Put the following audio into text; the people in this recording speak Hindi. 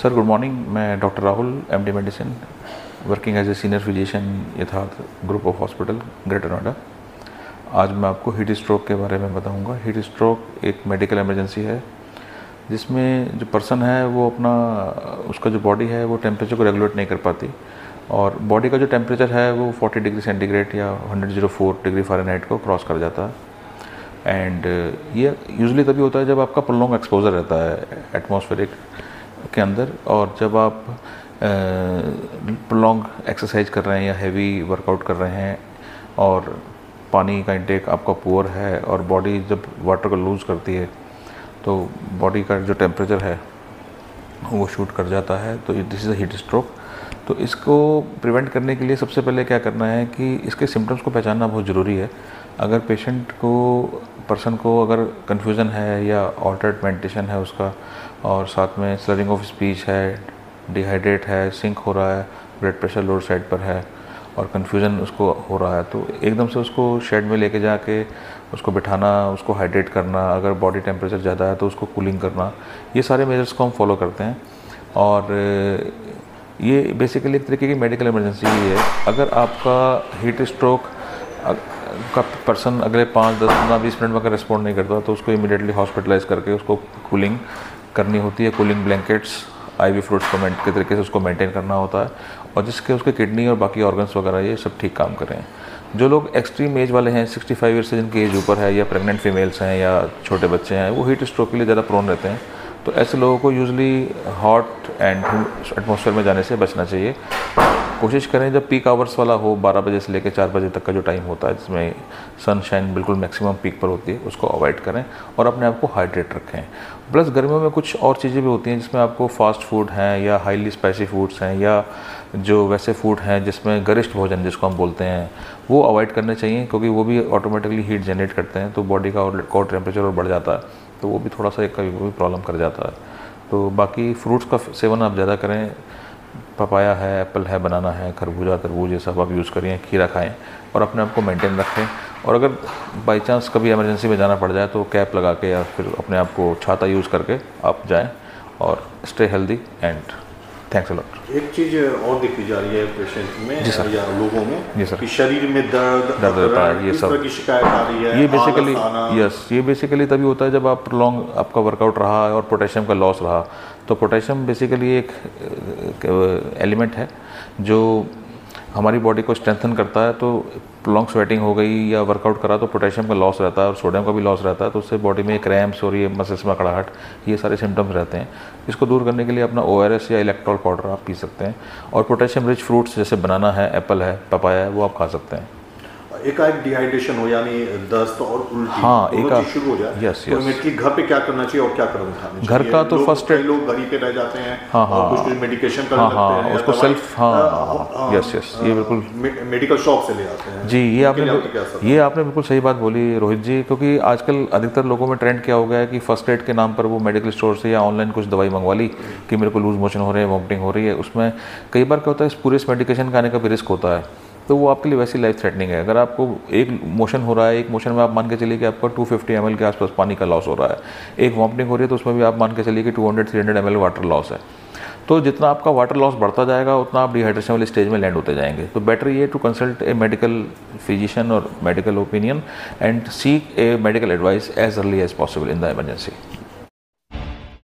सर गुड मॉर्निंग, मैं doctor Rahul MD medicine working as a senior physician Yatharth group of hospital greater Noida. आज मैं आपको हीट स्ट्रोक के बारे में बताऊंगा। हीट स्ट्रोक एक मेडिकल इमरजेंसी है जिसमें जो पर्सन है वो अपना उसका जो बॉडी है वो टेम्परेचर को रेगुलेट नहीं कर पाती और बॉडी का जो टेम्परेचर है वो 40 डिग्री सेंटीग्रेड या 104 डिग्री फ़ारेनहाइट को क्रॉस कर जाता है। एंड ये यूजुअली तभी होता है जब आपका प्रोलॉन्ग एक्सपोजर रहता है एटमॉस्फेरिक के अंदर, और जब आप प्रोलॉन्ग एक्सरसाइज कर रहे हैं या हैवी वर्कआउट कर रहे हैं और पानी का इंटेक आपका पुअर है और बॉडी जब वाटर को लूज़ करती है तो बॉडी का जो टेम्परेचर है वो शूट कर जाता है। तो this is a heat stroke. तो इसको प्रिवेंट करने के लिए सबसे पहले क्या करना है कि इसके सिम्टम्स को पहचानना बहुत ज़रूरी है। अगर पर्सन को अगर कन्फ्यूज़न है या ऑल्टर्ड मेडिटेशन है उसका, और साथ में स्लरिंग ऑफ स्पीच है, डिहाइड्रेट है, सिंक हो रहा है, ब्लड प्रेशर लोअर साइड पर है और कन्फ्यूज़न उसको हो रहा है, तो एकदम से उसको शेड में लेके जाके उसको बिठाना, उसको हाइड्रेट करना, अगर बॉडी टेम्परेचर ज़्यादा है तो उसको कूलिंग करना, ये सारे मेजर्स को हम फॉलो करते हैं। और ये बेसिकली एक तरीके की मेडिकल इमरजेंसी ही है। अगर आपका हीट स्ट्रोक का पर्सन अगले 5, 10, 15, 20 मिनट में अगर रिस्पॉन्ड नहीं करता तो उसको इमीडिएटली हॉस्पिटलाइज करके उसको कूलिंग करनी होती है। कूलिंग ब्लैंकेट्स, IV फ्लूइड्स को के तरीके से उसको मेंटेन करना होता है और जिसके उसके किडनी और बाकी ऑर्गन्स वगैरह ये सब ठीक काम करें। जो लोग एक्सट्रीम एज वाले हैं, 65 ईयर्स से जिनकी एज ऊपर है, या प्रेग्नेंट फीमेल्स हैं या छोटे बच्चे हैं, वो हीट स्ट्रोक के लिए ज़्यादा प्रोन रहते हैं। तो ऐसे लोगों को यूजुअली हॉट एंड एटमॉस्फेयर में जाने से बचना चाहिए। कोशिश करें जब पीक आवर्स वाला हो, 12 बजे से लेकर 4 बजे तक का जो टाइम होता है जिसमें सनशाइन बिल्कुल मैक्सिमम पीक पर होती है, उसको अवॉइड करें और अपने आप को हाइड्रेट रखें। प्लस गर्मियों में कुछ और चीज़ें भी होती हैं जिसमें आपको फास्ट फूड हैं या हाईली स्पाइसी फूड्स हैं या जो वैसे फूड हैं जिसमें गरिष्ठ भोजन जिसको हम बोलते हैं वो अवॉइड करने चाहिए, क्योंकि वो भी ऑटोमेटिकली हीट जनरेट करते हैं। तो बॉडी का और टेम्परेचर और बढ़ जाता है, तो वो भी थोड़ा सा एक कभी प्रॉब्लम कर जाता है। तो बाकी फ्रूट्स का सेवन आप ज़्यादा करें। पपाया है, एप्पल है, बनाना है, खरबूजा, तरबूज, ये सब आप यूज़ करिए, खीरा खाएं और अपने आप को मेंटेन रखें। और अगर बाई चांस कभी इमरजेंसी में जाना पड़ जाए तो कैप लगा के या फिर अपने आप को छाता यूज़ करके आप जाएं और stay healthy and thanks a lot. एक चीज़ और देखी जा रही है पेशेंट में जी सर, या लोगों में, जी सर, कि शरीर में दर्द रहता है, ये सब की शिकायत आ रही है। ये बेसिकली ये बेसिकली तभी होता है जब आप लॉन्ग आपका वर्कआउट रहा और पोटेशियम का लॉस रहा। तो पोटेशियम बेसिकली एक एलिमेंट है जो हमारी बॉडी को स्ट्रेंथन करता है। तो लॉन्ग स्वेटिंग हो गई या वर्कआउट करा तो पोटेशियम का लॉस रहता है और सोडियम का भी लॉस रहता है, तो उससे बॉडी में क्रैम्प्स और ये मसल्स में कड़ाहट, ये सारे सिम्टम्स रहते हैं। इसको दूर करने के लिए अपना ORS या इलेक्ट्रॉल पाउडर आप पी सकते हैं और पोटेशियम रिच फ्रूट्स जैसे बनाना है, एप्पल है, पपाया है, वो आप खा सकते हैं। एकाएक डिहाइड्रेशन हो यानी दस्त और उल्टी, हाँ, एक शुरू हो जाए, यस तो इमीडिएटली घर पे क्या करना चाहिए और क्या कदम उठाने चाहिए? घर का तो फर्स्ट एड, लोग घर ही पे रह जाते हैं, हाँ और कुछ मेडिकेशन करने लगते हैं, उसको सेल्फ, यस ये बिल्कुल मेडिकल शॉप से ले आते हैं। जी। ये आपने बिल्कुल सही बात बोली रोहित जी, क्योंकि आजकल अधिकतर लोगों में ट्रेंड क्या हो गया है कि फर्स्ट एड के नाम पर वो मेडिकल स्टोर से या ऑनलाइन कुछ दवाई मंगवा ली कि मेरे को लूज मोशन हो रहे हैं, वॉमिटिंग हो रही है। उसमें कई बार क्या होता है, पूरे इस मेडिकेशन का आने का भी रिस्क होता है, तो वो आपके लिए वैसी लाइफ थ्रेटनिंग है। अगर आपको एक मोशन हो रहा है, एक मोशन में आप मान के चलिए कि आपका 250 ml के आसपास पानी का लॉस हो रहा है, एक वॉमिटिंग हो रही है तो उसमें भी आप मान के चलिए कि 200-300 ml वाटर लॉस है। तो जितना आपका वाटर लॉस बढ़ता जाएगा उतना आप डिहाइड्रेशन वाले स्टेज में लैंड होते जाएंगे। तो बेटर ये to consult a medical physician और medical opinion and seek a medical advice as early as possible in the emergency.